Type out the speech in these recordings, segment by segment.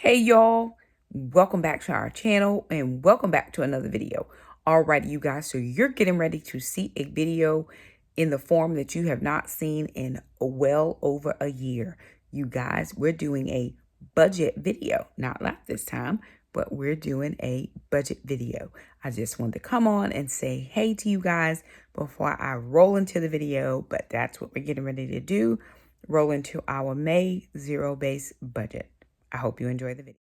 Hey y'all, welcome back to our channel and welcome back to another video. Alrighty, you guys, so you're getting ready to see a video in the form that you have not seen in well over a year. You guys, we're doing a budget video, not like this time, but we're doing a budget video. I just wanted to come on and say hey to you guys before I roll into the video, but that's what we're getting ready to do. Roll into our May zero-based budget. I hope you enjoy the video.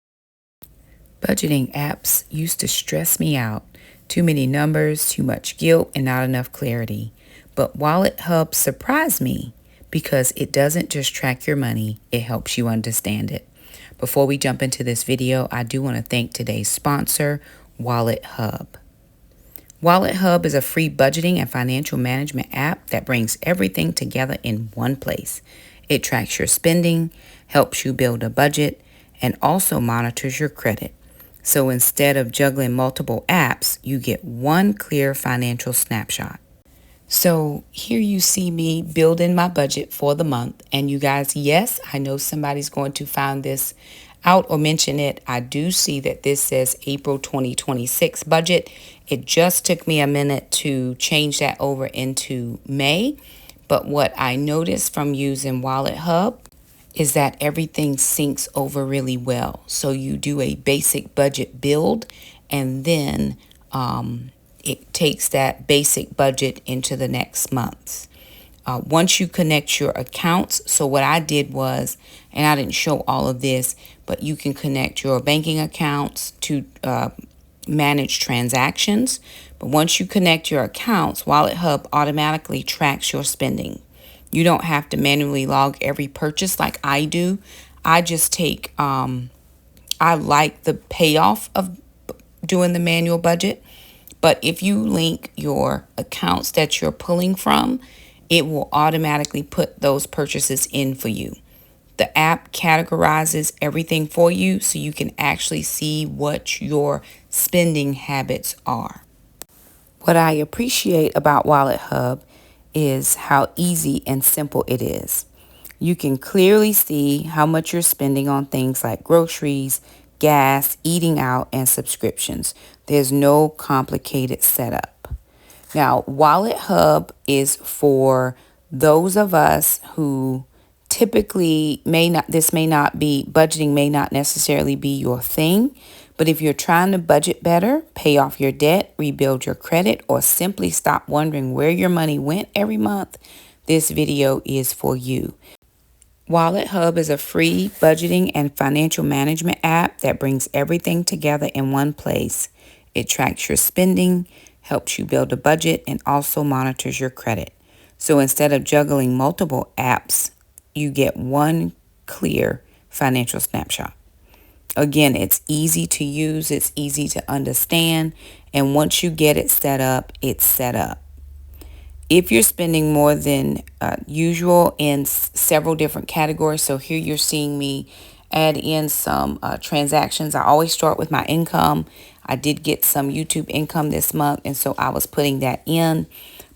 Budgeting apps used to stress me out. Too many numbers, too much guilt, and not enough clarity. But WalletHub surprised me because it doesn't just track your money, it helps you understand it. Before we jump into this video, I do want to thank today's sponsor, WalletHub. WalletHub is a free budgeting and financial management app that brings everything together in one place. It tracks your spending, helps you build a budget, and also monitors your credit. So instead of juggling multiple apps, you get one clear financial snapshot. So here you see me building my budget for the month. And you guys, yes, I know somebody's going to find this out or mention it. I do see that this says April 2026 budget. It just took me a minute to change that over into May. But what I noticed from using WalletHub is that everything syncs over really well. So you do a basic budget build and then it takes that basic budget into the next month. Once you connect your accounts, so what I did was, and I didn't show all of this, but you can connect your banking accounts to manage transactions. But once you connect your accounts, WalletHub automatically tracks your spending. You don't have to manually log every purchase like I do. I just take, I like the payoff of doing the manual budget. But if you link your accounts that you're pulling from, it will automatically put those purchases in for you. The app categorizes everything for you so you can actually see what your spending habits are. What I appreciate about WalletHub is how easy and simple it is. You can clearly see how much you're spending on things like groceries, gas, eating out, and subscriptions. There's no complicated setup. Now, WalletHub is for those of us who typically budgeting may not necessarily be your thing. But if you're trying to budget better, pay off your debt, rebuild your credit, or simply stop wondering where your money went every month, this video is for you. WalletHub is a free budgeting and financial management app that brings everything together in one place. It tracks your spending, helps you build a budget, and also monitors your credit. So instead of juggling multiple apps, you get one clear financial snapshot. Again, it's easy to use, it's easy to understand, and once you get it set up, it's set up. If you're spending more than usual in several different categories, so here you're seeing me add in some transactions. I always start with my income. I did get some YouTube income this month, and so I was putting that in.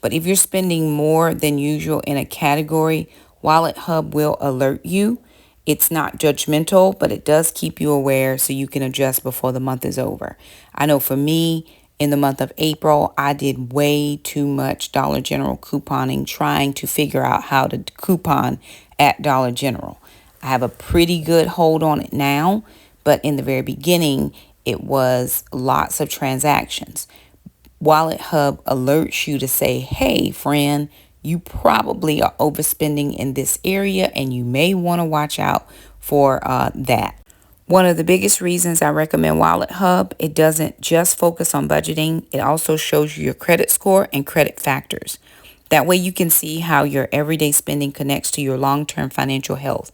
But if you're spending more than usual in a category, WalletHub will alert you. It's not judgmental, but it does keep you aware so you can adjust before the month is over. I know for me, in the month of April, I did way too much Dollar General couponing, trying to figure out how to coupon at Dollar General. I have a pretty good hold on it now, but in the very beginning, it was lots of transactions. WalletHub alerts you to say, hey, friend, you probably are overspending in this area and you may want to watch out for that. One of the biggest reasons I recommend WalletHub, it doesn't just focus on budgeting. It also shows you your credit score and credit factors. That way you can see how your everyday spending connects to your long-term financial health.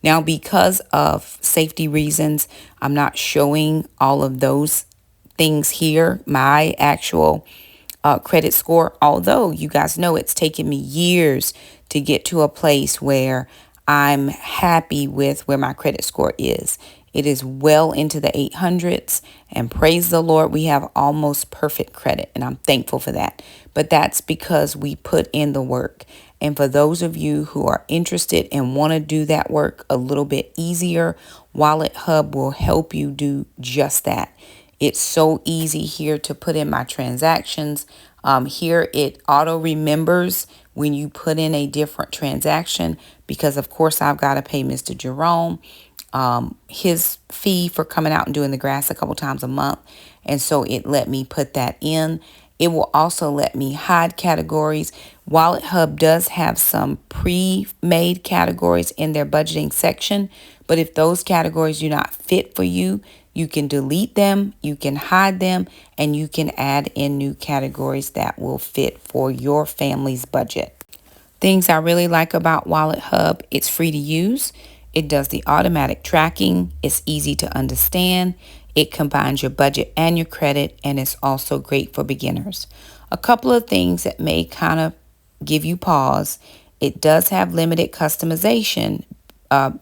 Now, because of safety reasons, I'm not showing all of those things here, my actual credit score, although you guys know it's taken me years to get to a place where I'm happy with where my credit score is. It is well into the 800s, and praise the Lord, we have almost perfect credit, and I'm thankful for that. But that's because we put in the work. And for those of you who are interested and want to do that work a little bit easier, WalletHub will help you do just that. It's so easy here to put in my transactions. Here it auto remembers when you put in a different transaction, because of course I've got to pay Mr. Jerome his fee for coming out and doing the grass a couple times a month. And so it let me put that in. It will also let me hide categories. WalletHub does have some pre-made categories in their budgeting section, but if those categories do not fit for you, you can delete them, you can hide them, and you can add in new categories that will fit for your family's budget. Things I really like about WalletHub: it's free to use. It does the automatic tracking. It's easy to understand. It combines your budget and your credit, and it's also great for beginners. A couple of things that may kind of give you pause: it does have limited customization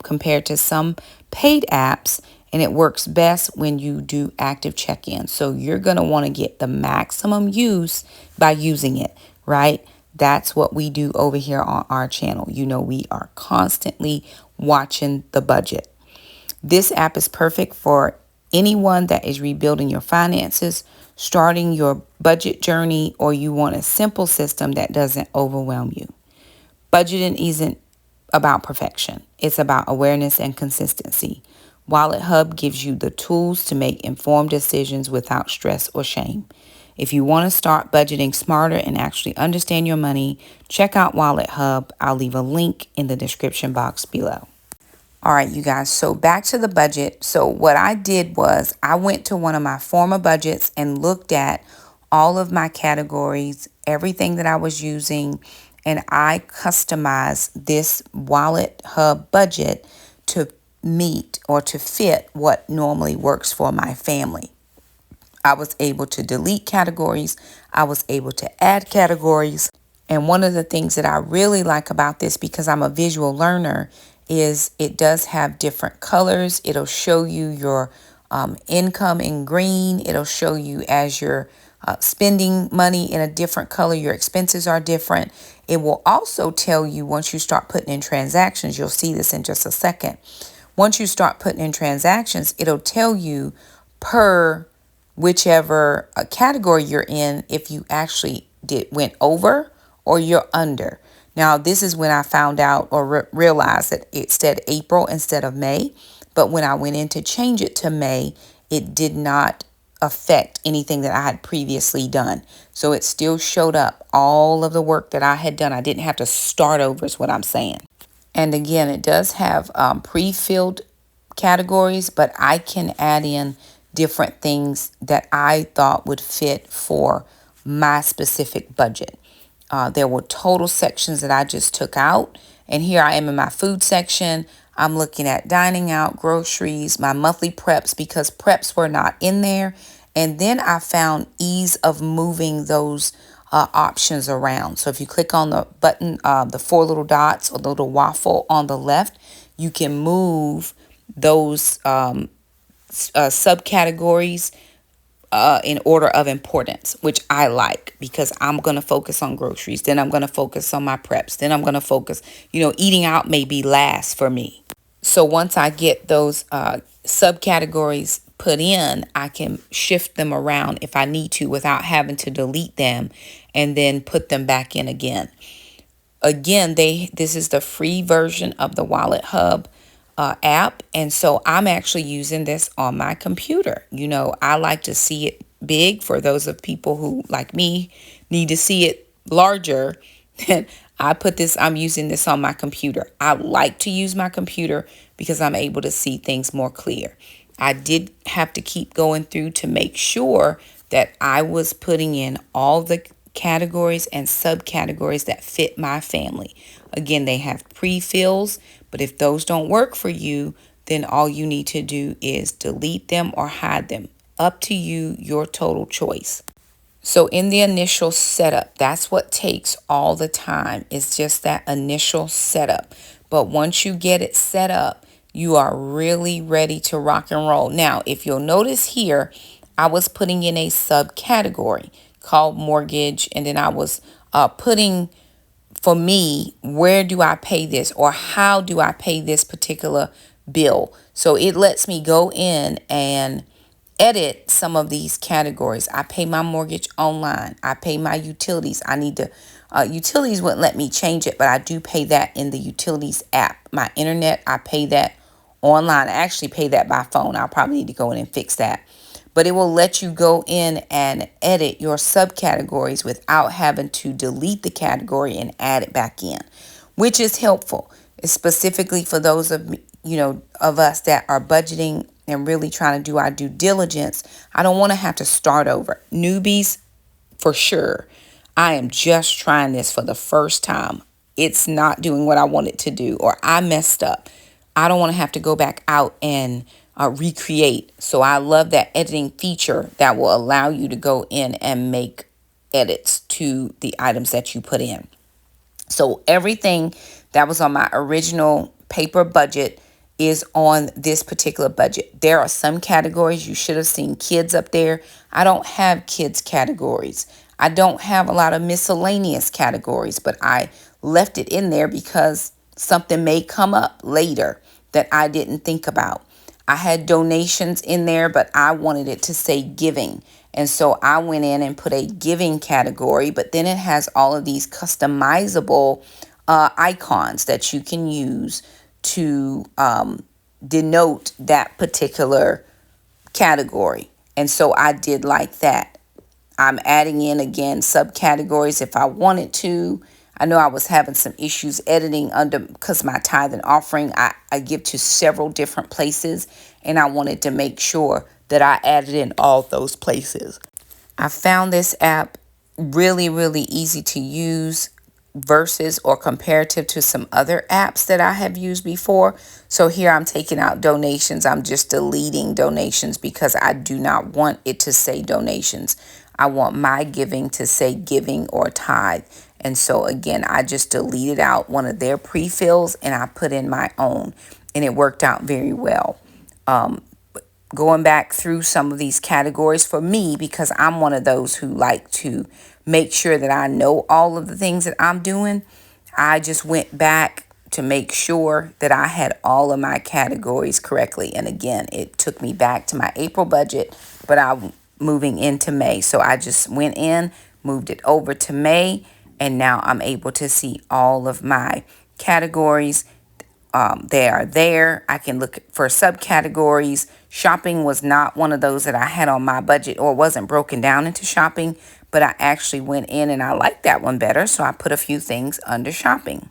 compared to some paid apps, and it works best when you do active check-in. So you're going to want to get the maximum use by using it, right? That's what we do over here on our channel. You know, we are constantly watching the budget. This app is perfect for anyone that is rebuilding your finances, starting your budget journey, or you want a simple system that doesn't overwhelm you. Budgeting isn't about perfection. It's about awareness and consistency. WalletHub gives you the tools to make informed decisions without stress or shame. If you want to start budgeting smarter and actually understand your money, check out WalletHub. I'll leave a link in the description box below. All right, you guys, so back to the budget. So what I did was I went to one of my former budgets and looked at all of my categories, everything that I was using, and I customized this WalletHub budget to meet or to fit what normally works for my family. I was able to delete categories. I was able to add categories. And one of the things that I really like about this, because I'm a visual learner, is it does have different colors. It'll show you your income in green. It'll show you as you're spending money in a different color. Your expenses are different. It will also tell you once you start putting in transactions, you'll see this in just a second. Once you start putting in transactions, it'll tell you per whichever category you're in, if you actually went over or you're under. Now, this is when I found out or realized that it said April instead of May. But when I went in to change it to May, it did not affect anything that I had previously done. So it still showed up all of the work that I had done. I didn't have to start over is what I'm saying. And again, it does have pre-filled categories, but I can add in different things that I thought would fit for my specific budget. There were total sections that I just took out. And here I am in my food section. I'm looking at dining out, groceries, my monthly preps, because preps were not in there. And then I found ease of moving those options around. So if you click on the button, the four little dots or the little waffle on the left, you can move those subcategories in order of importance, which I like, because I'm going to focus on groceries. Then I'm going to focus on my preps. Then I'm going to focus, eating out may be last for me. So once I get those subcategories put in, I can shift them around if I need to without having to delete them and then put them back in again. Again, this is the free version of the WalletHub app. And so I'm actually using this on my computer. I like to see it big. For those of people who, like me, need to see it larger, I'm using this on my computer. I like to use my computer because I'm able to see things more clear. I did have to keep going through to make sure that I was putting in all the categories and subcategories that fit my family. Again, they have pre-fills, but if those don't work for you, then all you need to do is delete them or hide them. Up to you, your total choice. So in the initial setup, that's what takes all the time. It's just that initial setup. But once you get it set up, you are really ready to rock and roll. Now, if you'll notice here, I was putting in a subcategory called mortgage, and then I was putting for me, where do I pay this, or how do I pay this particular bill? So it lets me go in and edit some of these categories. I pay my mortgage online. I pay my utilities. I need to, utilities wouldn't let me change it, but I do pay that in the utilities app. My internet, I pay that online. I actually pay that by phone. I'll probably need to go in and fix that. But it will let you go in and edit your subcategories without having to delete the category and add it back in, which is helpful. It's specifically for those of us that are budgeting and really trying to do our due diligence. I don't want to have to start over. Newbies, for sure. I am just trying this for the first time. It's not doing what I want it to do, or I messed up. I don't want to have to go back out and recreate. So I love that editing feature that will allow you to go in and make edits to the items that you put in. So everything that was on my original paper budget is on this particular budget. There are some categories. You should have seen kids up there. I don't have kids categories. I don't have a lot of miscellaneous categories, but I left it in there because something may come up later that I didn't think about. I had donations in there, but I wanted it to say giving. And so I went in and put a giving category, but then it has all of these customizable icons that you can use to denote that particular category. And so I did like that. I'm adding in again subcategories if I wanted to. I know I was having some issues editing under because my tithe and offering, I give to several different places, and I wanted to make sure that I added in all those places. I found this app really, really easy to use versus or comparative to some other apps that I have used before. So here I'm taking out donations. I'm just deleting donations because I do not want it to say donations. I want my giving to say giving or tithe. And so again, I just deleted out one of their pre-fills and I put in my own, and it worked out very well. Going back through some of these categories for me, because I'm one of those who like to make sure that I know all of the things that I'm doing, I just went back to make sure that I had all of my categories correctly. And again, it took me back to my April budget, but I'm moving into May. So I just went in, moved it over to May, and now I'm able to see all of my categories. They are there. I can look for subcategories. Shopping was not one of those that I had on my budget or wasn't broken down into shopping, but I actually went in and I liked that one better. So I put a few things under shopping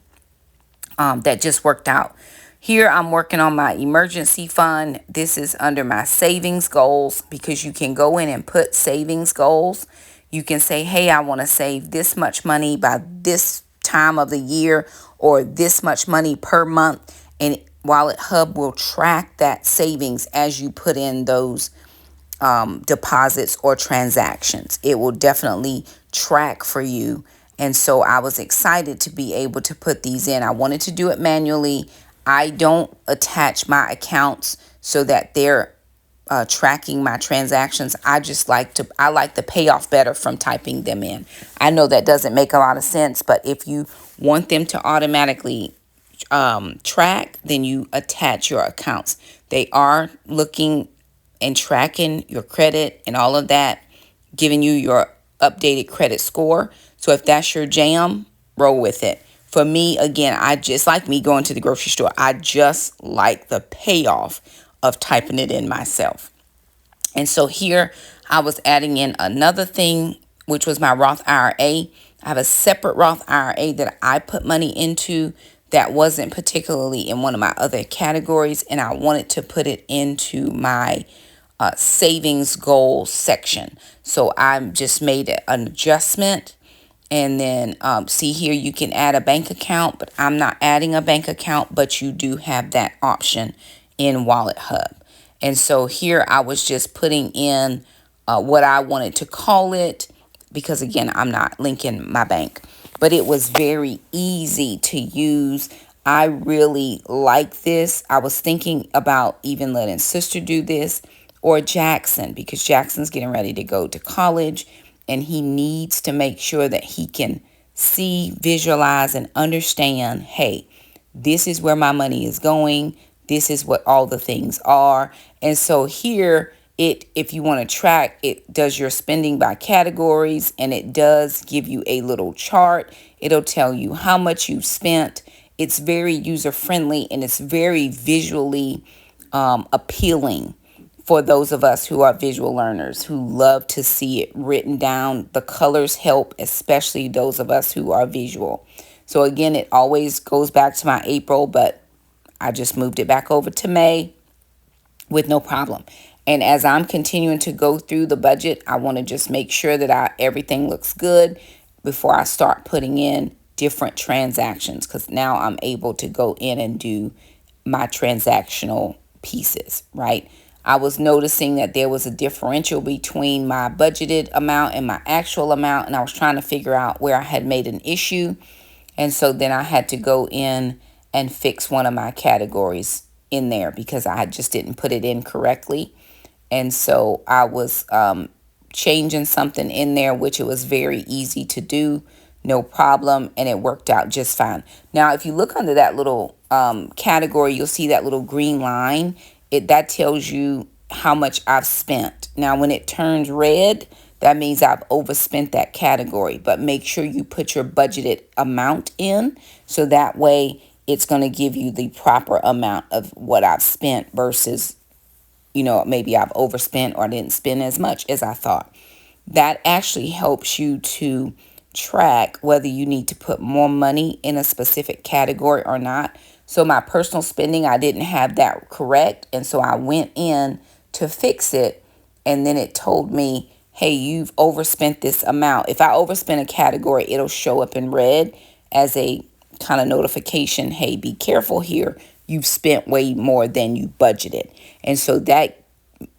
that just worked out. Here I'm working on my emergency fund. This is under my savings goals because you can go in and put savings goals. You can say, hey, I want to save this much money by this time of the year or this much money per month, and WalletHub will track that savings as you put in those deposits or transactions. It will definitely track for you. And so I was excited to be able to put these in. I wanted to do it manually. I don't attach my accounts so that they're tracking my transactions. I like the payoff better from typing them in. I know that doesn't make a lot of sense, but if you want them to automatically track, then you attach your accounts. They are looking and tracking your credit and all of that, giving you your updated credit score. So if that's your jam, roll with it. For me, again, I just like me going to the grocery store. I just like the payoff of typing it in myself. And so here I was adding in another thing, which was my Roth IRA. I have a separate Roth IRA that I put money into that wasn't particularly in one of my other categories, and I wanted to put it into my savings goals section. So I just made an adjustment. And then see here, you can add a bank account, but I'm not adding a bank account, but you do have that option in WalletHub. And so here I was just putting in what I wanted to call it, because again, I'm not linking my bank, but it was very easy to use. I really like this. I was thinking about even letting sister do this or Jackson, because Jackson's getting ready to go to college and he needs to make sure that he can see, visualize, and understand, hey, this is where my money is going. This is what all the things are. And so here, if you want to track, it does your spending by categories, and it does give you a little chart. It'll tell you how much you've spent. It's very user friendly, and it's very visually appealing for those of us who are visual learners, who love to see it written down. The colors help, especially those of us who are visual. So again, it always goes back to my April, but I just moved it back over to May with no problem. And as I'm continuing to go through the budget, I want to just make sure that everything looks good before I start putting in different transactions, because now I'm able to go in and do my transactional pieces, right? I was noticing that there was a differential between my budgeted amount and my actual amount, and I was trying to figure out where I had made an issue. And so then I had to go in and fix one of my categories in there because I just didn't put it in correctly. And so I was changing something in there, which it was very easy to do, no problem, and it worked out just fine. Now, if you look under that little category, you'll see that little green line. That tells you how much I've spent. Now, when it turns red, that means I've overspent that category. But make sure you put your budgeted amount in, so that way it's going to give you the proper amount of what I've spent versus, maybe I've overspent or didn't spend as much as I thought. That actually helps you to track whether you need to put more money in a specific category or not. So my personal spending, I didn't have that correct. And so I went in to fix it. And then it told me, hey, you've overspent this amount. If I overspent a category, it'll show up in red as a kind of notification. Hey, be careful here. You've spent way more than you budgeted. And so that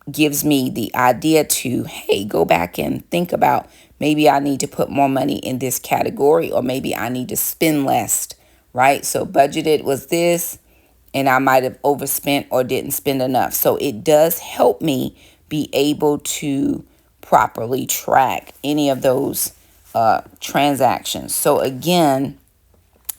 gives me the idea to, hey, go back and think about, maybe I need to put more money in this category, or maybe I need to spend less, right? So budgeted was this, and I might have overspent or didn't spend enough. So it does help me be able to properly track any of those transactions. So again,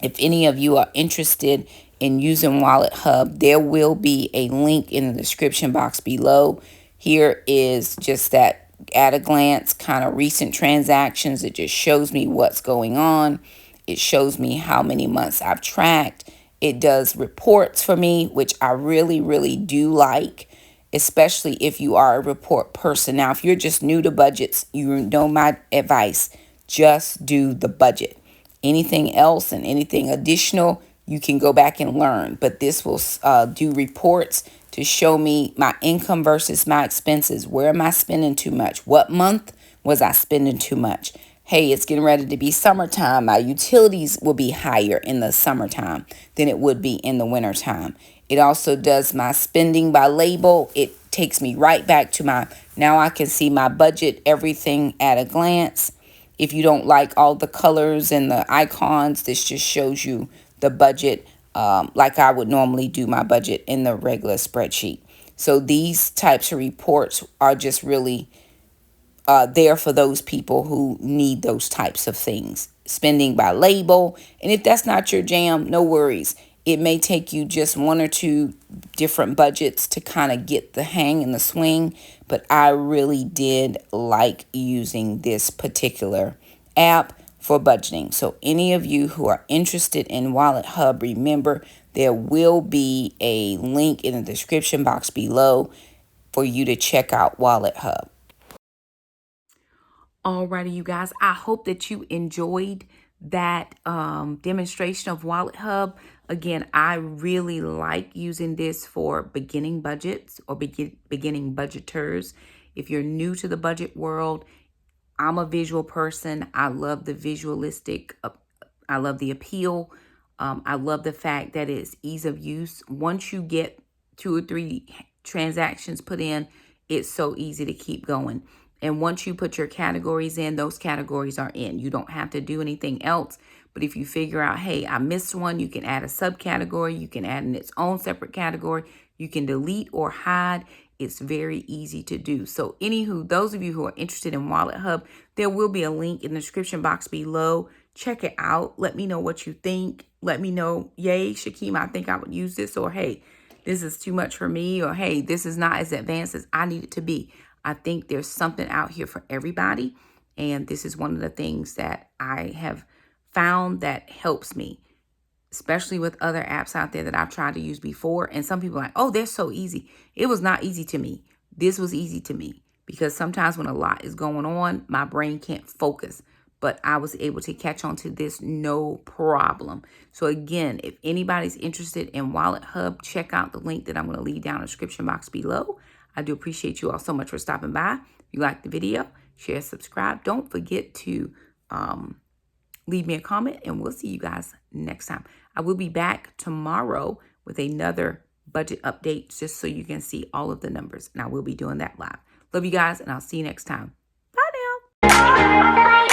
if any of you are interested in using WalletHub, there will be a link in the description box below. Here is just that at a glance kind of recent transactions. It just shows me what's going on. It shows me how many months I've tracked. It does reports for me, which I really, really do like, especially if you are a report person. Now, if you're just new to budgets, you know my advice, just do the budget. Anything else and anything additional, you can go back and learn. But this will do reports to show me my income versus my expenses. Where am I spending too much? What month was I spending too much? Hey, it's getting ready to be summertime. My utilities will be higher in the summertime than it would be in the wintertime. It also does my spending by label. It takes me right back to now I can see my budget, everything at a glance. If you don't like all the colors and the icons, this just shows you the budget like I would normally do my budget in the regular spreadsheet. So these types of reports are just really there for those people who need those types of things. Spending by label. And if that's not your jam, no worries. It may take you just one or two different budgets to kind of get the hang and the swing. But I really did like using this particular app for budgeting. So any of you who are interested in WalletHub, remember there will be a link in the description box below for you to check out WalletHub. Alrighty, you guys, I hope that you enjoyed that demonstration of WalletHub. Again, I really like using this for beginning budgets or beginning budgeters. If you're new to the budget world, I'm a visual person. I love the visualistic. I love the appeal. I love the fact that it's ease of use. Once you get 2 or 3 transactions put in, it's so easy to keep going. And once you put your categories in, those categories are in. You don't have to do anything else. But if you figure out, hey, I missed one, you can add a subcategory. You can add in its own separate category. You can delete or hide. It's very easy to do. So anywho, those of you who are interested in WalletHub, there will be a link in the description box below. Check it out. Let me know what you think. Let me know, yay, Shakima, I think I would use this, or hey, this is too much for me, or hey, this is not as advanced as I need it to be. I think there's something out here for everybody. And this is one of the things that I have found that helps me, especially with other apps out there that I've tried to use before. And some people are like, oh, they're so easy. It was not easy to me. This was easy to me because sometimes when a lot is going on, my brain can't focus. But I was able to catch on to this no problem. So again, if anybody's interested in WalletHub, check out the link that I'm going to leave down in the description box below. I do appreciate you all so much for stopping by. If you liked the video, share, subscribe. Don't forget to leave me a comment, and we'll see you guys next time. I will be back tomorrow with another budget update just so you can see all of the numbers, and I will be doing that live. Love you guys, and I'll see you next time. Bye now.